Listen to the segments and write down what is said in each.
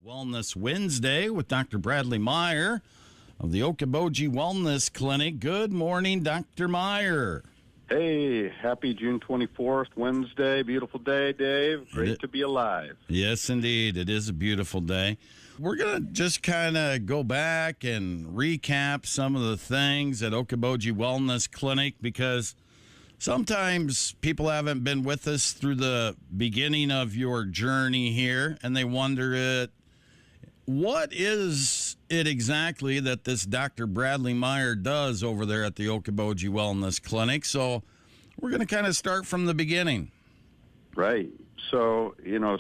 Wellness Wednesday with Dr. Bradley Meyer of the Okoboji Wellness Clinic. Good morning, Dr. Meyer. Hey, happy June 24th, Wednesday. Beautiful day, Dave. Great to be alive. Yes, indeed. It is a beautiful day. We're going to just kind of go back and recap some of the things at Okoboji Wellness Clinic because sometimes people haven't been with us through the beginning of your journey here, and they wonder what is it exactly that this Dr. Bradley Meyer does over there at the Okoboji Wellness Clinic. So we're going to kind of start from the beginning. Right. So,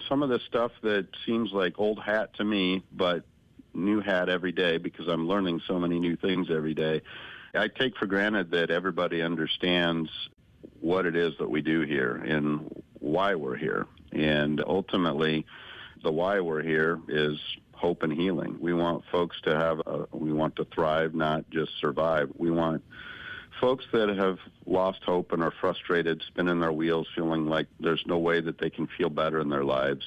some of the stuff that seems like old hat to me, but new hat every day because I'm learning so many new things every day. I take for granted that everybody understands what it is that we do here and why we're here. And ultimately, the why we're here is hope and healing. We want folks to we want to thrive, not just survive. We want folks that have lost hope and are frustrated, spinning their wheels, feeling like there's no way that they can feel better in their lives.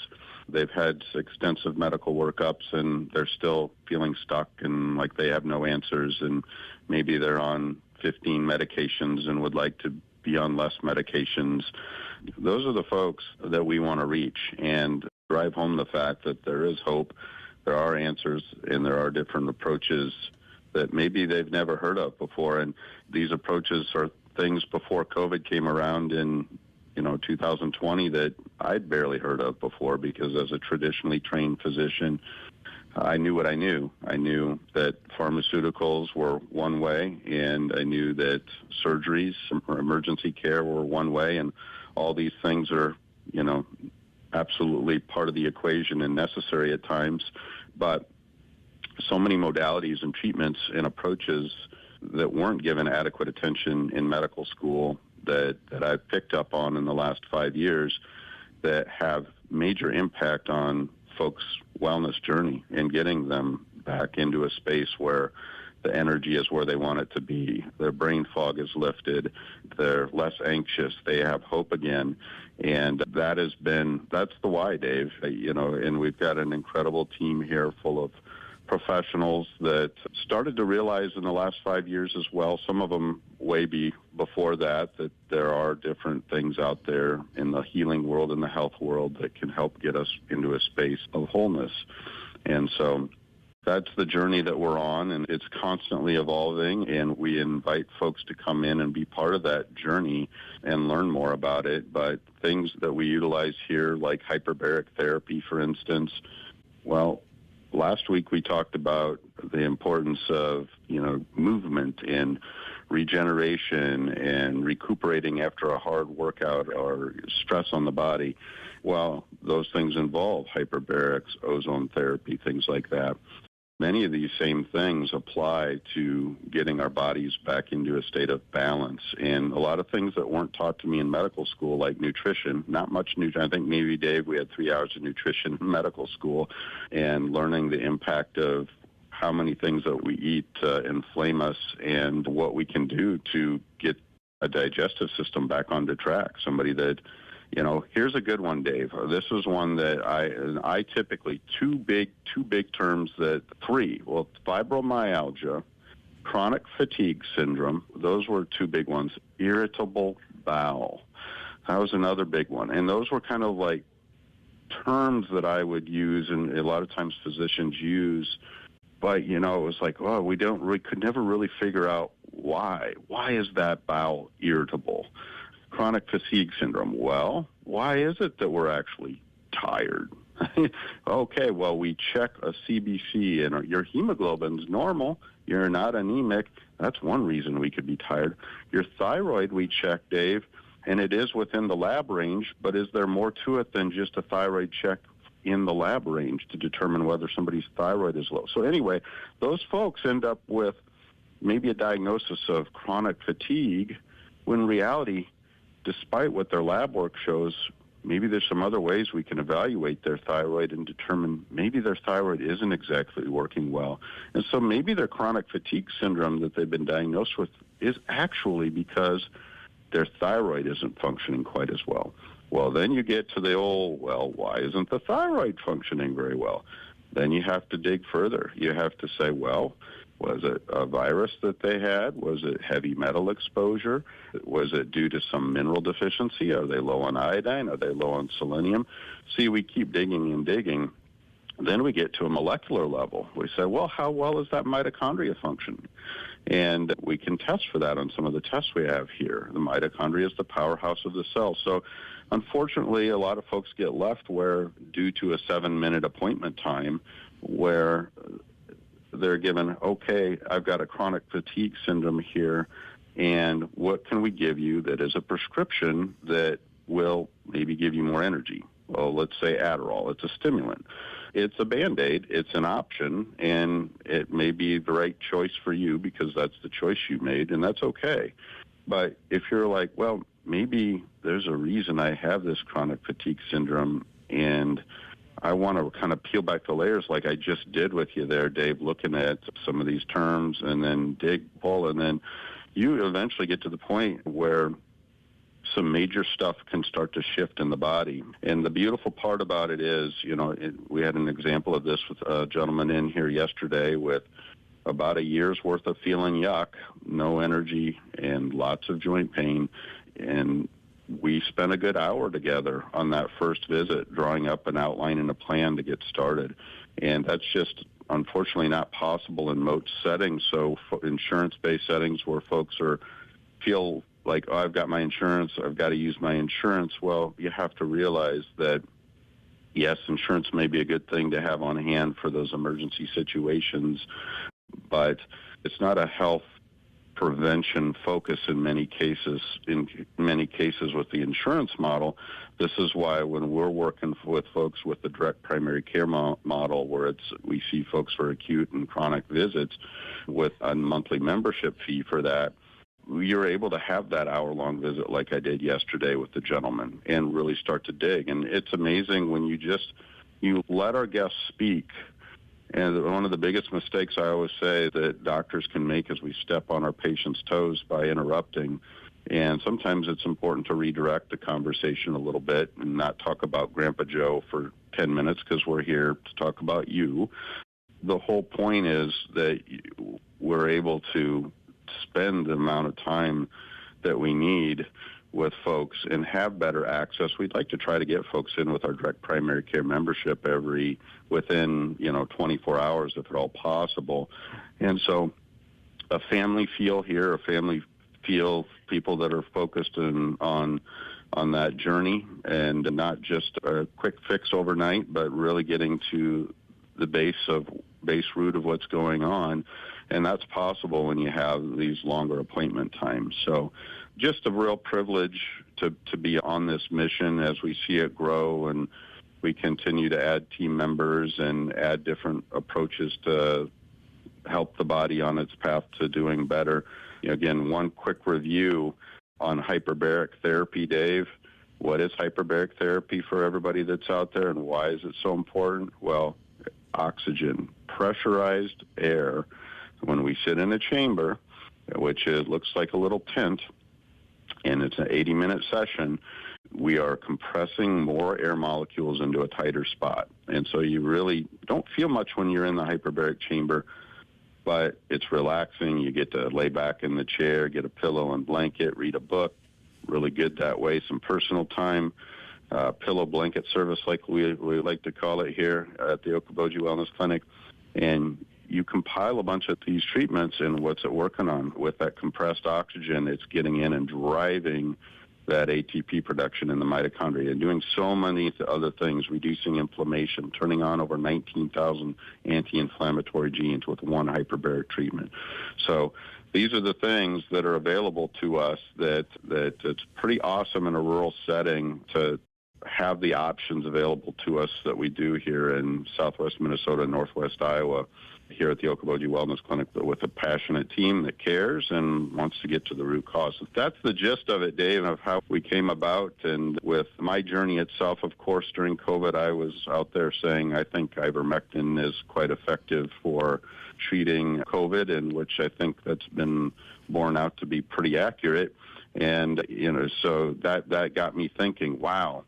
They've had extensive medical workups and they're still feeling stuck and like they have no answers, and maybe they're on 15 medications and would like to be on less medications. Those are the folks that we want to reach and drive home the fact that there is hope, there are answers, and there are different approaches that maybe they've never heard of before. And these approaches are things before COVID came around in 2020 that I'd barely heard of before, because as a traditionally trained physician, I knew what I knew. I knew that pharmaceuticals were one way, and I knew that surgeries or emergency care were one way, and all these things are, absolutely part of the equation and necessary at times. But so many modalities and treatments and approaches that weren't given adequate attention in medical school that I've picked up on in the last 5 years that have major impact on folks' wellness journey and getting them back into a space where the energy is where they want it to be. Their brain fog is lifted. They're less anxious. They have hope again. And that's the why, Dave. And we've got an incredible team here full of professionals that started to realize in the last 5 years as well, some of them way before that there are different things out there in the healing world and the health world that can help get us into a space of wholeness. And so that's the journey that we're on, and it's constantly evolving, and we invite folks to come in and be part of that journey and learn more about it. But things that we utilize here, like hyperbaric therapy, for instance, last week we talked about the importance of, movement and regeneration and recuperating after a hard workout or stress on the body. Well, those things involve hyperbarics, ozone therapy, things like that. Many of these same things apply to getting our bodies back into a state of balance. And a lot of things that weren't taught to me in medical school, like nutrition, not much nutrition. I think maybe, Dave, we had 3 hours of nutrition in medical school, and learning the impact of how many things that we eat inflame us and what we can do to get a digestive system back on the track. Somebody that, here's a good one, Dave. This is one that I typically, two big terms three. Well, fibromyalgia, chronic fatigue syndrome. Those were two big ones. Irritable bowel. That was another big one. And those were kind of like terms that I would use, and a lot of times physicians use. But, it was like, we could never really figure out why. Why is that bowel irritable? Chronic fatigue syndrome. Well, why is it that we're actually tired? Okay, well, we check a CBC and your hemoglobin's normal. You're not anemic. That's one reason we could be tired. Your thyroid we check, Dave, and it is within the lab range, but is there more to it than just a thyroid check in the lab range to determine whether somebody's thyroid is low? So anyway, those folks end up with maybe a diagnosis of chronic fatigue when in reality, despite what their lab work shows, maybe there's some other ways we can evaluate their thyroid and determine maybe their thyroid isn't exactly working well. And so maybe their chronic fatigue syndrome that they've been diagnosed with is actually because their thyroid isn't functioning quite as well. Well, then you get to the why isn't the thyroid functioning very well? then you have to dig further. You have to say, well, was it a virus that they had? Was it heavy metal exposure? Was it due to some mineral deficiency? Are they low on iodine? Are they low on selenium? See, we keep digging and digging. Then we get to a molecular level. We say, well, how well is that mitochondria functioning? And we can test for that on some of the tests we have here. The mitochondria is the powerhouse of the cell. So unfortunately, a lot of folks get left where, due to a 7-minute appointment time, where they're given, okay, I've got a chronic fatigue syndrome here, and what can we give you that is a prescription that will maybe give you more energy? Well, let's say Adderall. It's a stimulant. It's a Band-Aid. It's an option, and it may be the right choice for you because that's the choice you made, and that's okay. But if you're like, well, maybe there's a reason I have this chronic fatigue syndrome, and I want to kind of peel back the layers like I just did with you there, Dave, looking at some of these terms and then pull, and then you eventually get to the point where some major stuff can start to shift in the body. And the beautiful part about it is, we had an example of this with a gentleman in here yesterday with about a year's worth of feeling yuck, no energy, and lots of joint pain. And we spent a good hour together on that first visit, drawing up an outline and a plan to get started. And that's just unfortunately not possible in most settings. So insurance-based settings where folks feel like, oh, I've got my insurance, I've got to use my insurance. Well, you have to realize that, yes, insurance may be a good thing to have on hand for those emergency situations, but it's not a health prevention focus in many cases. In many cases with the insurance model, this is why when we're working with folks with the direct primary care model, where we see folks for acute and chronic visits with a monthly membership fee for that, you're able to have that hour-long visit like I did yesterday with the gentleman and really start to dig. And it's amazing when you let our guests speak. And one of the biggest mistakes I always say that doctors can make is we step on our patients' toes by interrupting. And sometimes it's important to redirect the conversation a little bit and not talk about Grandpa Joe for 10 minutes because we're here to talk about you. The whole point is that we're able to spend the amount of time that we need with folks and have better access. We'd like to try to get folks in with our direct primary care membership within 24 hours if at all possible. And so a family feel here, a family feel people that are focused on that journey and not just a quick fix overnight, but really getting to the base root of what's going on. And that's possible when you have these longer appointment times. So just a real privilege to be on this mission as we see it grow, and we continue to add team members and add different approaches to help the body on its path to doing better. Again, one quick review on hyperbaric therapy, Dave. What is hyperbaric therapy for everybody that's out there, and why is it so important? Well, oxygen, pressurized air. When we sit in a chamber, which looks like a little tent, and it's an 80-minute session, we are compressing more air molecules into a tighter spot. And so you really don't feel much when you're in the hyperbaric chamber, but it's relaxing. You get to lay back in the chair, get a pillow and blanket, read a book. Really good that way. Some personal time, pillow blanket service like we like to call it here at the Okoboji Wellness Clinic. And you compile a bunch of these treatments, and what's it working on? With that compressed oxygen, it's getting in and driving that ATP production in the mitochondria and doing so many other things, reducing inflammation, turning on over 19,000 anti-inflammatory genes with one hyperbaric treatment. So these are the things that are available to us that it's pretty awesome in a rural setting to have the options available to us that we do here in southwest Minnesota and northwest Iowa, here at the Okoboji Wellness Clinic, but with a passionate team that cares and wants to get to the root cause. So that's the gist of it, Dave, of how we came about. And with my journey itself, of course, during COVID, I was out there saying I think ivermectin is quite effective for treating COVID, and which I think that's been borne out to be pretty accurate. And, so that got me thinking, wow,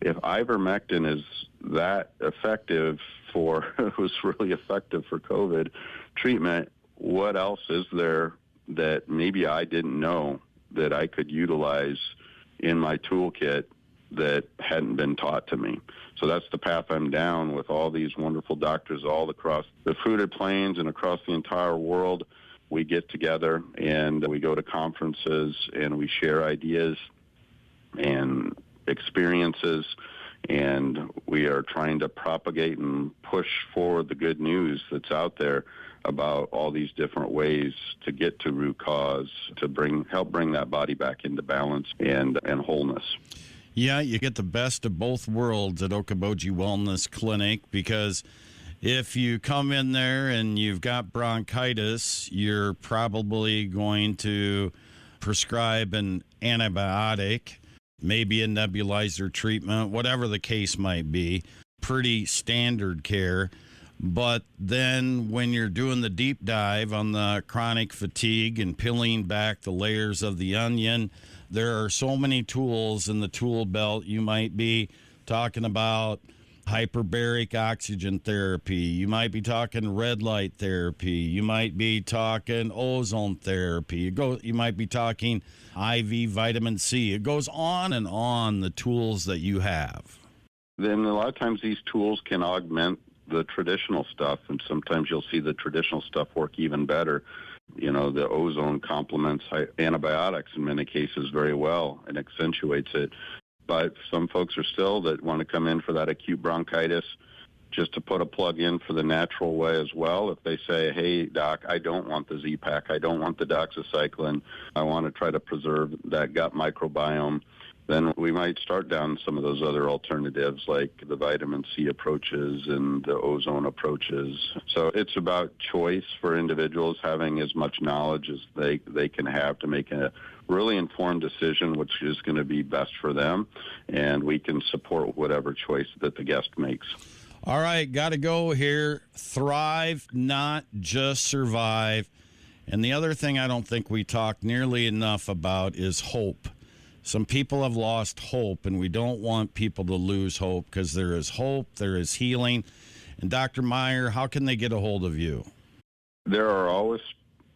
if ivermectin is that effective it was really effective for COVID treatment. What else is there that maybe I didn't know that I could utilize in my toolkit that hadn't been taught to me? So that's the path I'm down with all these wonderful doctors all across the fruited plains and across the entire world. We get together and we go to conferences and we share ideas and experiences, and we are trying to propagate and push forward the good news that's out there about all these different ways to get to root cause, to help bring that body back into balance and wholeness. Yeah, you get the best of both worlds at Okoboji Wellness Clinic, because if you come in there and you've got bronchitis, you're probably going to prescribe an antibiotic, maybe a nebulizer treatment, whatever the case might be. Pretty standard care. But then when you're doing the deep dive on the chronic fatigue and peeling back the layers of the onion, there are so many tools in the tool belt. You might be talking about hyperbaric oxygen therapy. You might be talking red light therapy. You might be talking ozone therapy. You might be talking IV vitamin C. It goes on and on, the tools that you have. Then a lot of times these tools can augment the traditional stuff, and sometimes you'll see the traditional stuff work even better. You know, the ozone complements antibiotics in many cases very well and accentuates it. But some folks are still that want to come in for that acute bronchitis, just to put a plug in for the natural way as well. If they say, hey, doc, I don't want the Z-Pak, I don't want the doxycycline, I want to try to preserve that gut microbiome, then we might start down some of those other alternatives like the vitamin C approaches and the ozone approaches. So it's about choice for individuals, having as much knowledge as they can have to make a really informed decision which is going to be best for them, and we can support whatever choice that the guest makes. All right, got to go here. Thrive, not just survive. And the other thing I don't think we talk nearly enough about is hope. Some people have lost hope, and we don't want people to lose hope, because there is hope, there is healing. And Dr. Meyer, how can they get a hold of you? There are always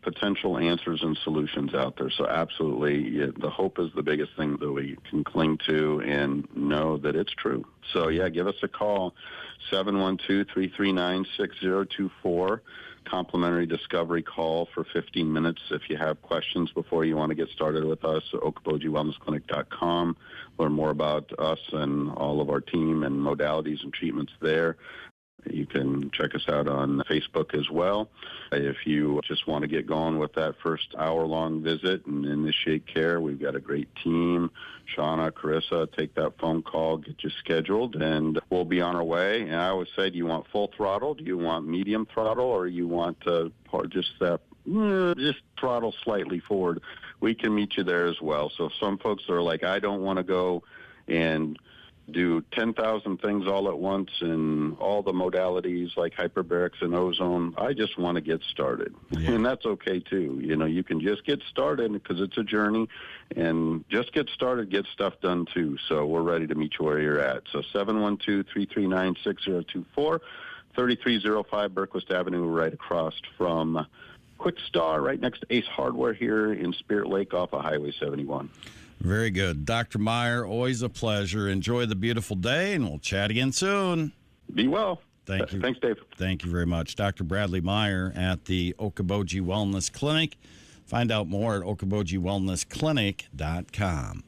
potential answers and solutions out there. So absolutely, the hope is the biggest thing that we can cling to and know that it's true. So yeah, give us a call, 712-339-6024. Complimentary discovery call for 15 minutes if you have questions before you want to get started with us at OkobojiWellnessClinic.com. Learn more about us and all of our team and modalities and treatments there. You can check us out on Facebook as well. If you just want to get going with that first hour-long visit and initiate care, we've got a great team. Shauna, Carissa, take that phone call, get you scheduled, and we'll be on our way. And I always say, do you want full throttle? Do you want medium throttle? Or you want just throttle slightly forward? We can meet you there as well. So if some folks are like, I don't want to go and do 10,000 things all at once and all the modalities like hyperbarics and ozone, I just want to get started. Yeah. And that's okay too. You know, you can just get started because it's a journey, and just get started, get stuff done too. So we're ready to meet you where you're at. So 712-339-6024, 3305 Berquist Avenue, right across from Quick Star, right next to Ace Hardware here in Spirit Lake off of Highway 71. Very good. Dr. Meyer, always a pleasure. Enjoy the beautiful day, and we'll chat again soon. Be well. Thank you. Thanks, Dave. Thank you very much. Dr. Bradley Meyer at the Okoboji Wellness Clinic. Find out more at OkobojiWellnessClinic.com.